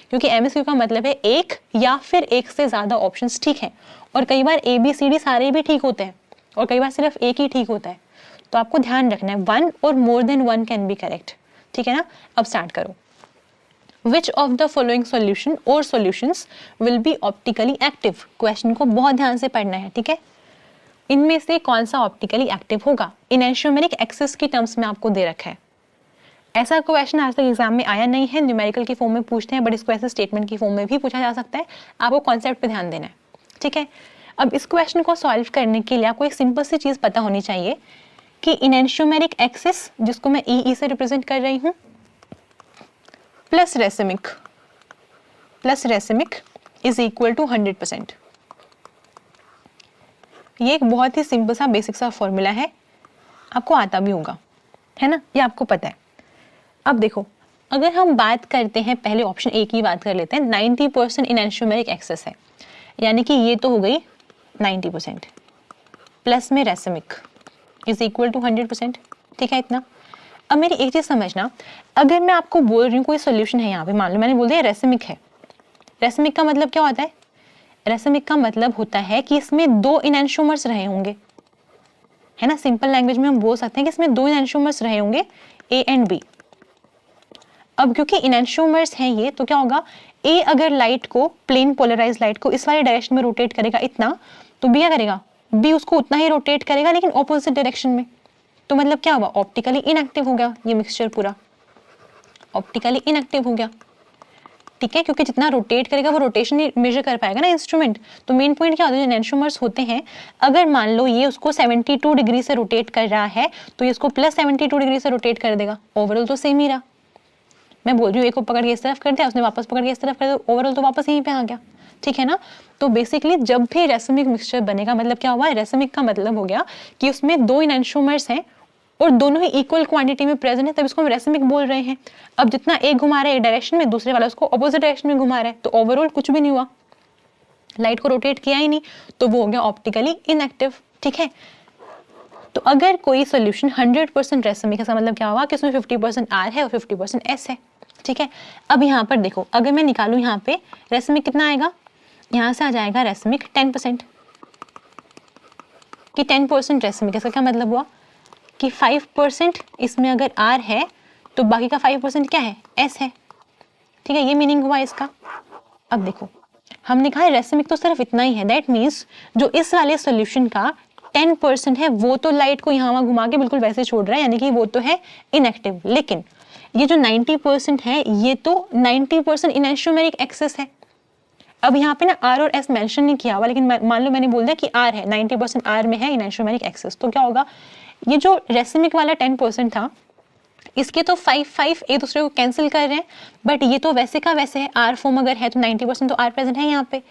Speaker 1: क्योंकि MSQ का मतलब है एक या फिर एक से ज़्यादा ऑप्शंस ठीक हैं। और कई बार ABCD सारे भी ठीक होते हैं और कई बार सिर्फ एक ही ठीक होता है। तो आपको ध्यान रखना है 1 और more than 1 can be correct. ठीक है ना, अब स्टार्ट करो। Which of the following solution or solutions will be optically active? Question को बहुत ध्यान से पढ़ना है, ठीक है। इनमें से कौन सा ऑप्टिकली एक्टिव होगा? इनएंशियोमेरिक एक्सिस की टर्म्स में आपको दे रखा है। ऐसा क्वेश्चन आज तक एग्जाम में आया नहीं है, न्यूमेरिकल की फॉर्म में पूछते हैं, बट इसको ऐसे स्टेटमेंट की फॉर्म में भी पूछा जा सकता है। आपको कॉन्सेप्ट पे ध्यान देना है, ठीक है। अब इस क्वेश्चन को सॉल्व करने के लिए आपको एक सिंपल सी चीज पता होनी चाहिए कि इनएंशियोमेरिक एक्सिस, जिसको मैं ई से रिप्रेजेंट कर रही हूँ, plus racemic is equal to 100%। ये एक बहुत ही सिंपल सा बेसिक सा फॉर्मूला है, आपको आता भी होगा, है ना, ये आपको पता है। अब देखो, अगर हम बात करते हैं, पहले ऑप्शन ए की बात कर लेते हैं, 90% इनएंशियोमेरिक एक्सेस है, यानी कि ये तो हो गई 90%, प्लस में रेसिमिक इज इक्वल टू 100%। ठीक है, इतना। अब मेरी एक चीज समझना, अगर मैं आपको बोल रही हूँ कोई सोल्यूशन है यहाँ पे, मान लो मैंने बोल दिया रेसिमिक है, रेसिमिक का मतलब क्या होता है? रेसिमिक का मतलब होता है कि इसमें 2 इनएंशियोमर्स रहे होंगे, है ना। सिंपल लैंग्वेज में हम बोल सकते हैं कि इसमें 2 इनएंशियोमर्स रहे होंगे, ए एंड बी। अब क्योंकि इनएंशियोमर्स हैं ये, तो क्या होगा, ए अगर लाइट को, प्लेन पोलराइज लाइट को इस वाले डायरेक्शन में रोटेट करेगा इतना, तो बी क्या करेगा, बी उसको उतना ही रोटेट करेगा लेकिन ऑपोजिट डायरेक्शन में। तो मतलब क्या हुआ, ऑप्टिकली इनएक्टिव हो गया ये मिक्सचर पूरा, ऑप्टिकली इनएक्टिव हो गया। ठीक है, क्योंकि जितना रोटेट करेगा वो रोटेशन मेजर कर पाएगा ना इंस्ट्रूमेंट। तो मेन पॉइंट क्या होता है, जो एनेंटियोमर्स होते हैं, अगर मान लो ये उसको 72 डिग्री से रोटेट कर रहा है तो ये इसको प्लस 72 डिग्री से रोटेट कर देगा। ओवरऑल तो सेम ही रहा। मैं बोल रही हूँ एक को पकड़ के इस तरफ कर दिया, उसने वापस पकड़ के इस तरफ कर दिया, ओवरऑल तो वापस यहीं पे आ गया। ठीक है ना। तो बेसिकली जब भी रेसमिक मिक्सचर बनेगा, मतलब क्या हुआ, रेसमिक का मतलब हो गया कि उसमें दो एनेंटियोमर्स हैं और दोनों ही इक्वल क्वांटिटी में प्रेजेंट है, तब इसको हम रेसमिक बोल रहे हैं। अब जितना एक घुमा रहा है एक डायरेक्शन में, दूसरे वाला उसको ऑपोजिट डायरेक्शन में घुमा रहा है, तो ओवरऑल कुछ भी नहीं हुआ, लाइट को रोटेट किया ही नहीं, तो वो हो गया ऑप्टिकली इनएक्टिव। ठीक है। तो अगर कोई सोल्यूशन 100% रेसमिक है, इसका मतलब क्या हुआ कि उसमें 50% आर है और 50% एस है। ठीक है। अब यहाँ पर देखो, अगर मैं निकालूं यहाँ पे रेसमिक कितना आएगा, यहाँ से आ जाएगा रेसमिक 10%, कि 10% रेसमिक, इसका क्या मतलब हुआ कि 5% इसमें अगर आर है तो बाकी का 5% क्या है, एस है। ठीक है, ये मीनिंग हुआ इसका। अब देखो, हमने कहा रेसमिक तो सिर्फ इतना ही है, दैट मीन्स जो इस वाले सोल्यूशन का 10% है वो तो लाइट को यहाँ वहाँ घुमा के बिल्कुल वैसे छोड़ रहा है, यानी कि वो तो है इनएक्टिव। लेकिन ये जो 90% है ये तो 90% इनएंटियोमेरिक एक्सेस है। अब यहाँ पे ना आर और एस मेंशन नहीं किया हुआ, लेकिन मान लो मैंने बोल दिया कि आर है, 90% आर में है इनएंटियोमेरिक एक्सेस, तो क्या होगा, ये जो रेसमिक वाला 10% था इसके तो 5 एक दूसरे को कैंसिल कर रहे हैं, बट ये तो वैसे का वैसे है, आर फॉर्म अगर है तो 90% तो आर प्रेजेंट है यहाँ पे।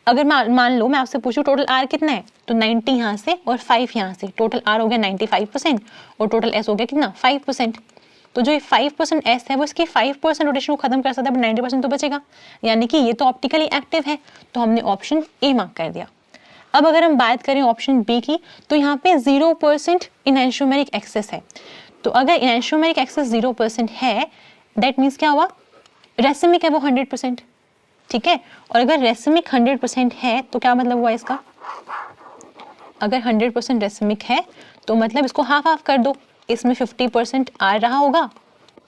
Speaker 1: अगर मान लो मैं आपसे पूछूं टोटल आर कितना है, तो 90 यहाँ से और 5 यहाँ से, टोटल आर हो गया 95% और टोटल एस हो गया कितना, 5%। तो जो ये 5% एस है वो इसकी 5% रोटेशन को खत्म कर सकता है, बट 90% तो बचेगा, यानी कि ये तो ऑप्टिकली एक्टिव है, तो हमने ऑप्शन ए मार्क कर दिया। अब अगर हम बात करें ऑप्शन बी की, तो यहाँ पे 0% इनएंटियोमेरिक एक्सेस है। तो अगर इनएंटियोमेरिक एक्सेस 0% है, दैट मीन्स क्या हुआ, रेसमिक है वो 100%। ठीक है। और अगर रेसमिक 100% है तो क्या मतलब हुआ इसका, अगर 100% रेसमिक है तो मतलब इसको हाफ हाफ कर दो, इसमें 50% आर रहा होगा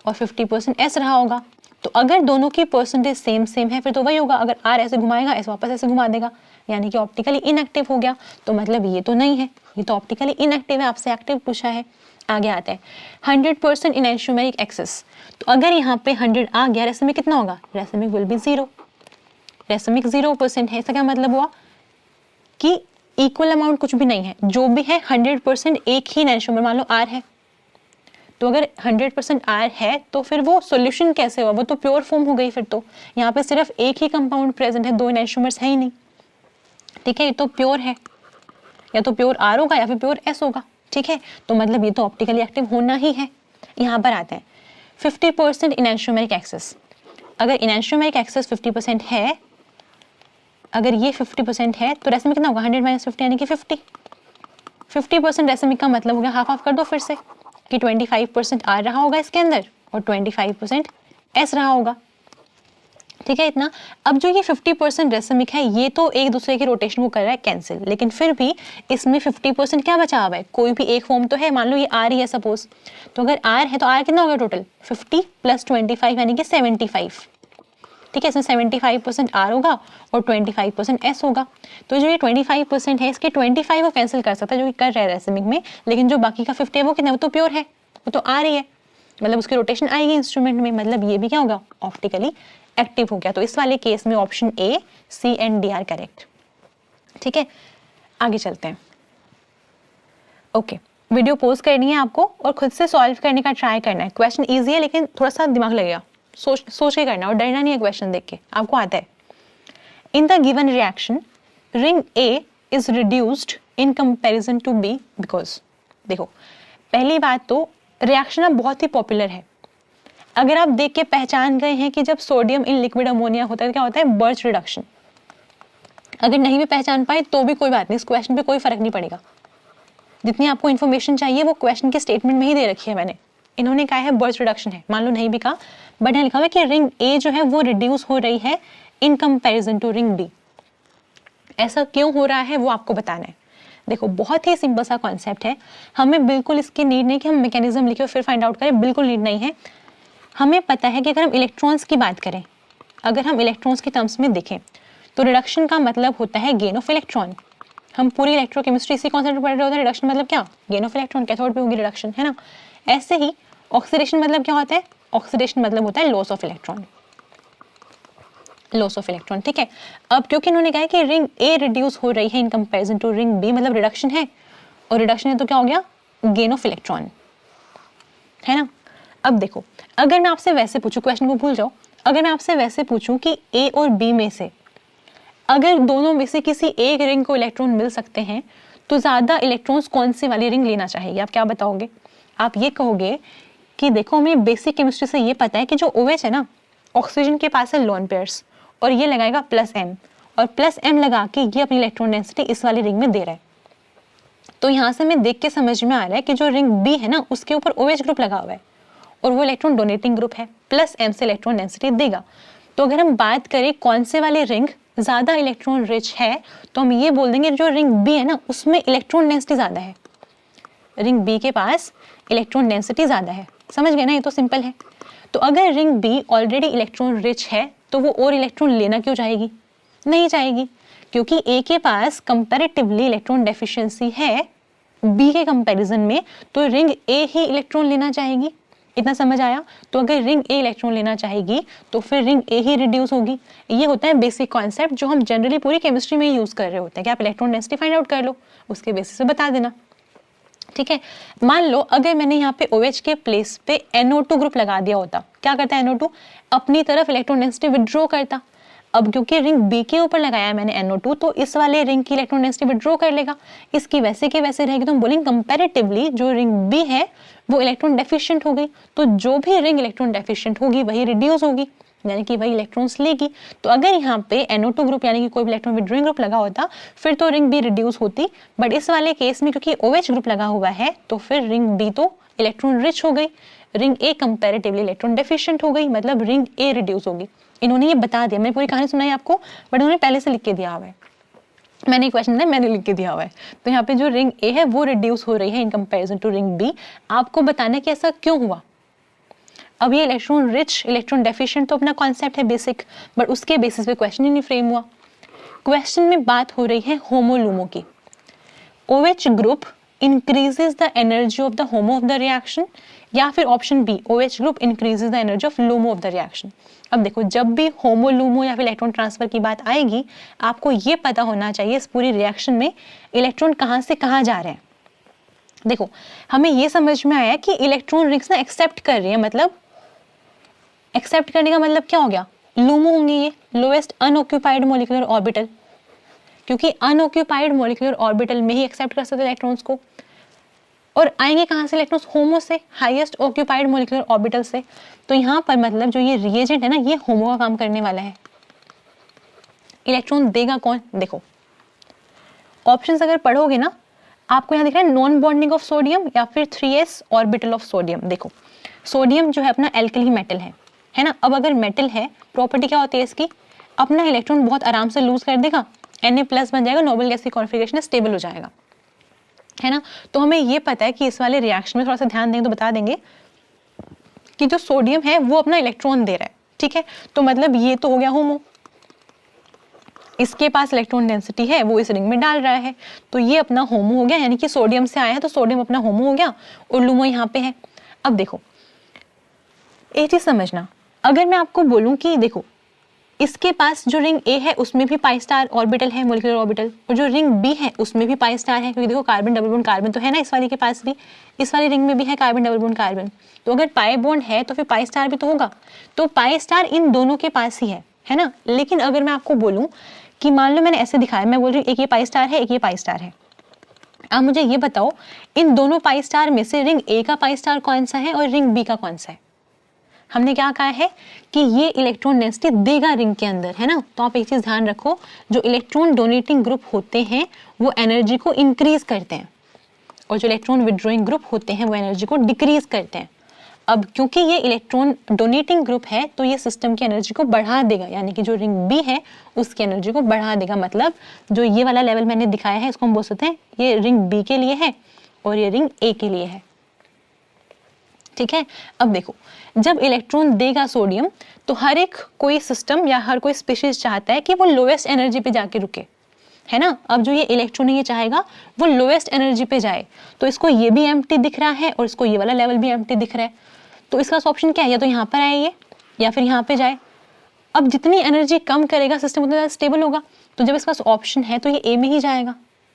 Speaker 1: और 50% एस रहा होगा। तो अगर दोनों की परसेंटेज सेम सेम है फिर तो वही होगा, अगर आर ऐसे घुमाएगा एस वापस ऐसे घुमा देगा, यानी कि ऑप्टिकली इनएक्टिव हो गया। तो मतलब ये तो नहीं है, ये तो ऑप्टिकली इनएक्टिव है, आपसे एक्टिव पूछा है। आगे आते हैं 100% इनएंटियोमेरिक एक्सेस। तो अगर यहाँ पे 100 आ गया, रेसमिक कितना होगा, रेसमिक विल बी 0, रेसमिक 0% है। इसका क्या मतलब हुआ कि इक्वल अमाउंट कुछ भी नहीं है, जो भी है 100% एक ही इनएंटियोमर, मान लो आर है, तो अगर 100% आर है तो फिर वो सॉल्यूशन कैसे हुआ, वो तो प्योर फॉर्म हो गई। फिर तो यहाँ पे सिर्फ एक ही कंपाउंड प्रेजेंट है, दो इनएंटियोमर्स है ही नहीं। ठीक है, ये तो प्योर है, या तो प्योर आर होगा या फिर प्योर एस होगा। ठीक है, तो मतलब ये तो ऑप्टिकली एक्टिव होना ही है। यहाँ पर आते हैं 50% इनएंटियोमेरिक एक्सेस। अगर इनएंटियोमेरिक एक्सेस 50% है, अगर ये 50% है तो रेसमिक कितना होगा, 100 - 50 यानी कि 50। 50% रेसमिक का मतलब हो गया, हाफ हाफ कर दो फिर से, कि 25% आर रहा होगा इसके अंदर और 25% एस रहा होगा। ठीक है इतना। अब जो ये 50% रेसमिक है ये तो एक दूसरे के रोटेशन को कर रहा है कैंसिल, लेकिन फिर भी इसमें 50% क्या बचा हुआ है, कोई भी एक फॉर्म तो है। मान लो ये आर ही है सपोज, तो अगर आर है तो आर कितना होगा टोटल, 50 + 25 यानी कि 75। ठीक है, इसमें 75% आर होगा और 25% एस होगा। तो जो ये 25% है इसके 25 को कैंसिल कर सकता है, जो कि कर रहा है रेसमिक में, लेकिन जो बाकी का 50 है वो कितना, वो तो प्योर है, वो तो आ रही है, मतलब उसकी रोटेशन आएगी इंस्ट्रूमेंट में, मतलब ये भी क्या होगा, ऑप्टिकली एक्टिव हो गया। तो इस वाले केस में option A, C and D are correct. ठीक है, आगे चलते हैं। ओके, वीडियो पोज करनी है आपको और खुद से सॉल्व करने का ट्राई करना है। क्वेश्चन ईजी है लेकिन थोड़ा सा दिमाग लगेगा, सोच के करना और डरना नहीं है क्वेश्चन देख के, आपको आता है। In the given reaction ring A is reduced in comparison to B because. देखो, पहली बात तो रिएक्शन अब बहुत ही पॉपुलर है। अगर आप देख के पहचान गए हैं कि जब सोडियम इन लिक्विड अमोनिया होता है क्या होता है, बर्च रिडक्शन। अगर नहीं भी पहचान पाए तो भी कोई बात नहीं, इस क्वेश्चन पे कोई फर्क नहीं पड़ेगा। जितनी आपको इन्फॉर्मेशन चाहिए वो क्वेश्चन के स्टेटमेंट में ही दे रखी है मैंने। इन्होंने कहा है बर्च रिडक्शन है, मान लो नहीं भी कहा, बट यहाँ लिखा हुआ है कि रिंग ए जो है वो रिड्यूस हो रही है in comparison to ring D. ऐसा क्यों हो रहा है वो आपको बताना है। देखो, बहुत ही सिंपल सा कॉन्सेप्ट है, हमें बिल्कुल इसकी नीड नहीं कि हम मैकेनिज्म लिखे और फिर फाइंड आउट करें, बिल्कुल नीड नहीं है। हमें पता है कि अगर हम इलेक्ट्रॉन्स की बात करें, अगर हम इलेक्ट्रॉन्स के टर्म्स में देखें तो रिडक्शन का मतलब होता है गेन ऑफ इलेक्ट्रॉन। हम पूरी इलेक्ट्रोकेमिस्ट्री इसी कॉन्सेप्ट पर पढ़ रहे होते हैं। रिडक्शन मतलब क्या, गेन ऑफ इलेक्ट्रॉन, कैथोड पे होगी रिडक्शन, है ना। ऐसे ही ऑक्सीडेशन मतलब क्या होता है, ऑक्सीडेशन मतलब होता है loss of electron. Loss of electron. ठीक है, अब क्योंकि इन्होंने कहा है कि रिंग ए रिड्यूस हो रही है in comparison to ring B, मतलब रिडक्शन है, और रिडक्शन है तो क्या हो गया, गेन ऑफ इलेक्ट्रॉन, है ना। अब देखो, अगर मैं आपसे वैसे पूछूं, क्वेश्चन को भूल जाओ, अगर मैं आपसे वैसे पूछूं कि ए और बी में से अगर दोनों में से किसी एक रिंग को इलेक्ट्रॉन मिल सकते हैं तो ज्यादा इलेक्ट्रॉन्स कौन सी वाली रिंग लेना चाहिए, आप क्या बताओगे। आप ये कहोगे कि देखो हमें बेसिक केमिस्ट्री से ये पता है कि जो OH है ना, ऑक्सीजन के पास है लोन पेयर्स, और ये लगाएगा +m, और +m लगा के ये अपनी इलेक्ट्रॉन डेंसिटी इस वाली रिंग में दे रहा है। तो यहाँ से मैं देख के समझ में आ रहा है कि जो रिंग बी है ना, उसके ऊपर OH ग्रुप लगा हुआ है और वो इलेक्ट्रॉन डोनेटिंग ग्रुप है, +m से इलेक्ट्रॉन डेंसिटी देगा। तो अगर हम बात करें कौन से वाले रिंग ज्यादा इलेक्ट्रॉन रिच है, तो हम ये बोल देंगे जो रिंग बी है ना, उसमें इलेक्ट्रॉन डेंसिटी ज्यादा है, रिंग बी के पास इलेक्ट्रॉन डेंसिटी ज्यादा है। समझ गए ना, ये तो सिंपल है। तो अगर ring B already electron rich है तो वो और इलेक्ट्रॉन लेना क्यों चाहेगी, नहीं चाहेगी, क्योंकि ए के पास कंपैरेटिवली इलेक्ट्रॉन डेफिशिएंसी है बी के कंपैरिजन में, तो रिंग ए ही इलेक्ट्रॉन लेना चाहेगी। इतना समझ आया। तो अगर रिंग ए इलेक्ट्रॉन लेना चाहेगी तो फिर रिंग ए ही रिड्यूस होगी। ये होता है बेसिक कॉन्सेप्ट जो हम जनरली पूरी केमिस्ट्री में यूज कर रहे होते हैं कि आप इलेक्ट्रॉन डेंसिटी फाइंड आउट कर लो, उसके बेसिस पे बता देना। ठीक है, मान लो अगर मैंने यहाँ पे OH के प्लेस पे NO2 ग्रुप लगा दिया होता, क्या करता है NO2, अपनी तरफ इलेक्ट्रॉन डेंसिटी विड्रॉ करता। अब क्योंकि रिंग बी के ऊपर लगाया है मैंने NO2, तो इस वाले रिंग की इलेक्ट्रॉन डेंसिटी विड्रॉ कर लेगा, इसकी वैसे के वैसे रहेगी। तो हम बोलेंगे कंपैरेटिवली जो रिंग बी है वो इलेक्ट्रॉन डेफिशिएंट हो गई, तो जो भी रिंग इलेक्ट्रॉन डेफिशिएंट होगी वही रिड्यूस होगी, यानी कि वही इलेक्ट्रॉन्स लेगी। तो अगर यहाँ पे NO2 ग्रुप यानी कि कोई भी इलेक्ट्रॉन विड्रॉइंग ग्रुप लगा होता फिर तो रिंग बी रिड्यूस होती, बट इस वाले केस में क्योंकि OH ग्रुप लगा हुआ है तो फिर रिंग बी तो इलेक्ट्रॉन रिच हो गई, रिंग ए कंपैरेटिवली इलेक्ट्रॉन डेफिशिएंट हो गई, मतलब रिंग ए रिड्यूस होगी। इन्होंने ये बता दिया, मैंने पूरी कहानी सुनाई आपको, बट उन्होंने पहले से लिख के दिया हुआ है, मैंने क्वेश्चन है मैंने लिख के दिया हुआ है। तो यहाँ पे जो रिंग ए है वो रिड्यूस हो रही है in comparison to ring B. आपको बताना कि ऐसा क्यों हुआ। अब ये इलेक्ट्रॉन रिच इलेक्ट्रॉन डेफिशिएंट तो अपना कॉन्सेप्ट है बेसिक, बट उसके बेसिस पे क्वेश्चन ही नहीं फ्रेम हुआ। क्वेश्चन में बात हो रही है होमो-लूमो की। OH group increases the energy of the HOMO of the reaction, या फिर option B OH group increases the energy of LUMO of the reaction. अब देखो, जब भी होमो लूमो या फिर इलेक्ट्रॉन ट्रांसफर की बात आएगी, आपको ये पता होना चाहिए इस पूरी रिएक्शन में इलेक्ट्रॉन कहाँ से कहाँ जा रहे हैं। देखो, हमें ये समझ में आया कि इलेक्ट्रॉन रिंग्स ना एक्सेप्ट कर रही है, मतलब एक्सेप्ट करने का मतलब क्या हो गया, लूमो होंगे ये, लोएस्ट अनऑक्यूपाइड मॉलिक्यूलर ऑर्बिटल, क्योंकि अनऑक्यूपाइड मॉलिक्यूलर ऑर्बिटल में ही एक्सेप्ट कर सकते इलेक्ट्रॉन्स को। और आएंगे कहाँ से इलेक्ट्रॉन्स, होमो से, हाईएस्ट ऑक्यूपाइड मॉलिक्यूलर ऑर्बिटल से। तो यहाँ पर मतलब जो ये रिएजेंट है ना, ये होमो का काम करने वाला है। इलेक्ट्रॉन देगा कौन, देखो ऑप्शंस अगर पढ़ोगे ना, आपको यहाँ दिख रहा है नॉन बॉन्डिंग ऑफ सोडियम या फिर 3s ऑर्बिटल ऑफ सोडियम। देखो, सोडियम जो है अपना एल्कली मेटल है ना। अब अगर मेटल है, प्रॉपर्टी क्या होती है इसकी, अपना इलेक्ट्रॉन बहुत आराम से लूज कर देगा, Na+ बन जाएगा, नोबल गैस की कॉन्फिगरेशन स्टेबल हो जाएगा, है ना। तो हमें ये पता है कि इस वाले रिएक्शन में थोड़ा सा ध्यान देंगे तो बता देंगे कि जो सोडियम है वो अपना इलेक्ट्रॉन दे रहा है, ठीक है। तो मतलब ये तो हो गया होमो, इसके पास इलेक्ट्रॉन डेंसिटी है, वो इस रिंग में डाल रहा है, तो ये अपना होमो हो गया, यानी कि सोडियम से आया है तो सोडियम अपना होमो हो गया और लूमो यहाँ पे है। अब देखो एक चीज समझना, अगर मैं आपको बोलूं कि देखो इसके पास जो रिंग ए है उसमें भी पाई स्टार ऑर्बिटल है, मॉलिक्यूलर ऑर्बिटल, और जो रिंग बी है उसमें भी पाई स्टार है, क्योंकि देखो कार्बन डबल बॉन्ड कार्बन तो है ना इस वाली के पास भी, इस वाली रिंग में भी है कार्बन डबल बॉन्ड कार्बन। तो अगर पाई बॉन्ड है तो फिर पाई स्टार भी तो होगा, तो पाई स्टार इन दोनों के पास ही है ना। लेकिन अगर मैं आपको बोलूं कि मान लो मैंने ऐसे दिखाया, मैं बोल रही हूँ एक ये पाई स्टार है, एक ये पाई स्टार है, आप मुझे ये बताओ इन दोनों पाई स्टार में से रिंग ए का पाई स्टार कौन सा है और रिंग बी का कौन सा है। हमने क्या कहा है कि ये इलेक्ट्रॉन डेंसिटी देगा रिंग के अंदर, है ना। तो आप एक चीज ध्यान रखो, जो इलेक्ट्रॉन डोनेटिंग ग्रुप होते हैं वो एनर्जी को इंक्रीज करते हैं, और जो इलेक्ट्रॉन विड्रॉइंग ग्रुप होते हैं वो एनर्जी को डिक्रीज करते हैं। अब क्योंकि ये इलेक्ट्रॉन डोनेटिंग ग्रुप है तो ये सिस्टम की एनर्जी को बढ़ा देगा, यानी कि जो रिंग बी है उसकी एनर्जी को बढ़ा देगा। मतलब जो ये वाला लेवल मैंने दिखाया है इसको हम बोल सकते हैं ये रिंग बी के लिए है और ये रिंग ए के लिए है, ठीक है। अब देखो, जब इलेक्ट्रॉन देगा सोडियम तो हर एक कोई सिस्टम या हर कोई स्पीशीज चाहता है कि वो लोएस्ट एनर्जी पे जाके रुके, है ना। अब जो ये इलेक्ट्रॉन है ये चाहेगा वो लोएस्ट एनर्जी पे जाए, तो इसको ये भी एम्प्टी दिख रहा है और इसको ये वाला लेवल भी एम्प्टी दिख रहा है, तो इसका ऑप्शन क्या है, या तो यहाँ पर आए ये या फिर यहाँ पे जाए। अब जितनी एनर्जी कम करेगा सिस्टम उतना ज़्यादा स्टेबल होगा। तो जब इसका ऑप्शन है तो ये ए में ही जाएगा,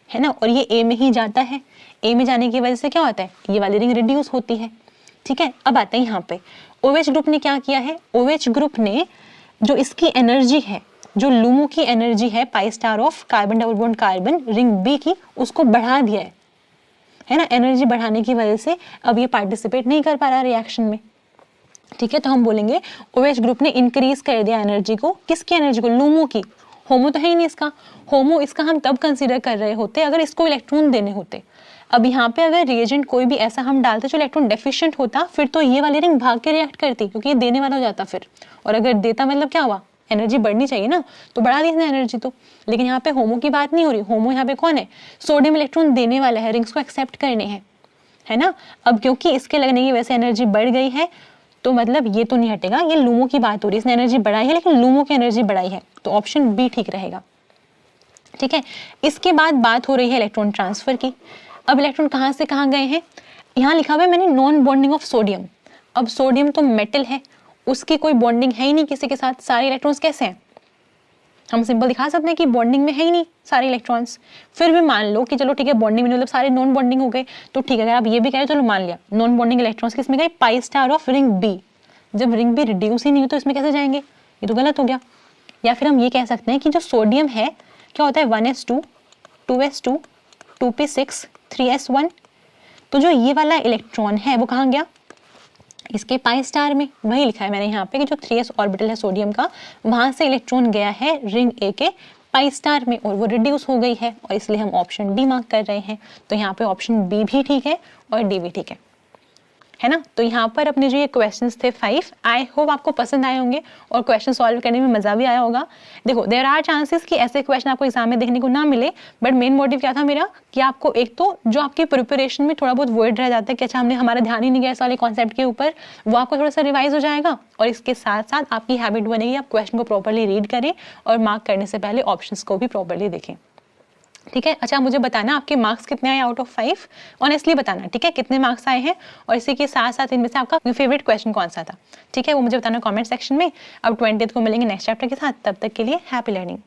Speaker 1: है ना, और ये ए में ही जाता है। ए में जाने की वजह से क्या होता है, ये वाली रिंग रिड्यूस होती है। ठीक है, अब आते हैं यहाँ पे OH ग्रुप ने क्या किया है, OH ग्रुप ने जो इसकी एनर्जी है, जो LUMO की एनर्जी है pi star of carbon double bond carbon ring B की, उसको बढ़ा दिया है ना। एनर्जी बढ़ाने की वजह से अब ये पार्टिसिपेट नहीं कर पा रहा रिएक्शन में। ठीक है, तो हम बोलेंगे OH ग्रुप ने इंक्रीज कर दिया एनर्जी को। किसकी एनर्जी को, LUMO की। होमो तो है ही नहीं इसका, होमो इसका हम तब कंसीडर कर रहे होते अगर इसको इलेक्ट्रॉन देने होते। अब यहाँ पे अगर रिएजेंट कोई भी ऐसा हम डालते जो इलेक्ट्रॉन डेफिशिएंट होता, फिर तो ये वाली रिंग भाग के रिएक्ट करती, क्योंकि ये देने वाला हो जाता फिर। और अगर देता मतलब क्या हुआ, एनर्जी बढ़नी चाहिए ना, तो बढ़ा दी इसने एनर्जी तो। लेकिन यहाँ पे होमो की बात नहीं हो रही। होमो यहाँ पे कौन है, सोडियम इलेक्ट्रॉन देने वाला है, रिंग्स को एक्सेप्ट करने हैं, है ना। अब क्योंकि इसके लगने की वजह से एनर्जी बढ़ गई है, तो मतलब ये तो नहीं हटेगा, ये LUMO की बात हो रही है। इसने एनर्जी बढ़ाई है लेकिन LUMO की एनर्जी बढ़ाई है, तो ऑप्शन बी ठीक रहेगा। ठीक है, इसके बाद बात हो रही है इलेक्ट्रॉन ट्रांसफर की। अब इलेक्ट्रॉन कहाँ से कहाँ गए हैं, यहाँ लिखा हुआ है मैंने नॉन बॉन्डिंग ऑफ सोडियम। अब सोडियम तो मेटल है, उसकी कोई बॉन्डिंग है ही नहीं किसी के साथ। सारे इलेक्ट्रॉन्स कैसे हैं, हम सिंपल दिखा सकते हैं कि बॉन्डिंग में है ही नहीं सारे इलेक्ट्रॉन्स। फिर भी मान लो कि चलो ठीक है बॉन्डिंग में मतलब सारे नॉन बॉन्डिंग हो गए, तो ठीक है, अगर आप ये भी कह रहे हो चलो मान लिया नॉन बॉन्डिंग इलेक्ट्रॉन्स किसमें गए, pi star of ring B. जब रिंग बी रिड्यूस ही नहीं हुई तो इसमें कैसे जाएंगे, ये तो गलत हो गया। या फिर हम ये कह सकते हैं कि जो सोडियम है क्या होता है 1s2 2s2 2p6 3s1। तो जो ये वाला इलेक्ट्रॉन है वो कहाँ गया, इसके पाई स्टार में। वही लिखा है मैंने यहाँ पे कि जो 3s ऑर्बिटल है सोडियम का, वहां से इलेक्ट्रॉन गया है रिंग ए के पाई स्टार में और वो रिड्यूस हो गई है, और इसलिए हम ऑप्शन डी मार्क कर रहे हैं। तो यहाँ पे ऑप्शन बी भी ठीक है और डी भी ठीक है ना। तो यहाँ पर अपने जो ये क्वेश्चंस थे 5, आई होप आपको पसंद आए होंगे और क्वेश्चन सॉल्व करने में मजा भी आया होगा। देखो देयर आर चांसेस कि ऐसे क्वेश्चन आपको एग्जाम में देखने को ना मिले, बट मेन मोटिव क्या था मेरा कि आपको एक तो जो आपकी प्रिपरेशन में थोड़ा बहुत वॉइड रह जाता है कि अच्छा हमने हमारा ध्यान ही नहीं गया इस वाले कॉन्सेप्ट के ऊपर, वो आपको थोड़ा सा रिवाइज हो जाएगा, और इसके साथ साथ आपकी हैबिट बनेगी आप क्वेश्चन को प्रॉपरली रीड करें और मार्क करने से पहले ऑप्शंस को भी प्रॉपरली देखें। ठीक है, अच्छा मुझे बताना आपके मार्क्स कितने आए आउट ऑफ 5, ऑनेस्टली बताना, ठीक है, कितने मार्क्स आए हैं, और इसी के साथ साथ इनमें से आपका फेवरेट क्वेश्चन कौन सा था। ठीक है, वो मुझे बताना कमेंट सेक्शन में। अब 20th को मिलेंगे नेक्स्ट चैप्टर के साथ, तब तक के लिए हैप्पी लर्निंग।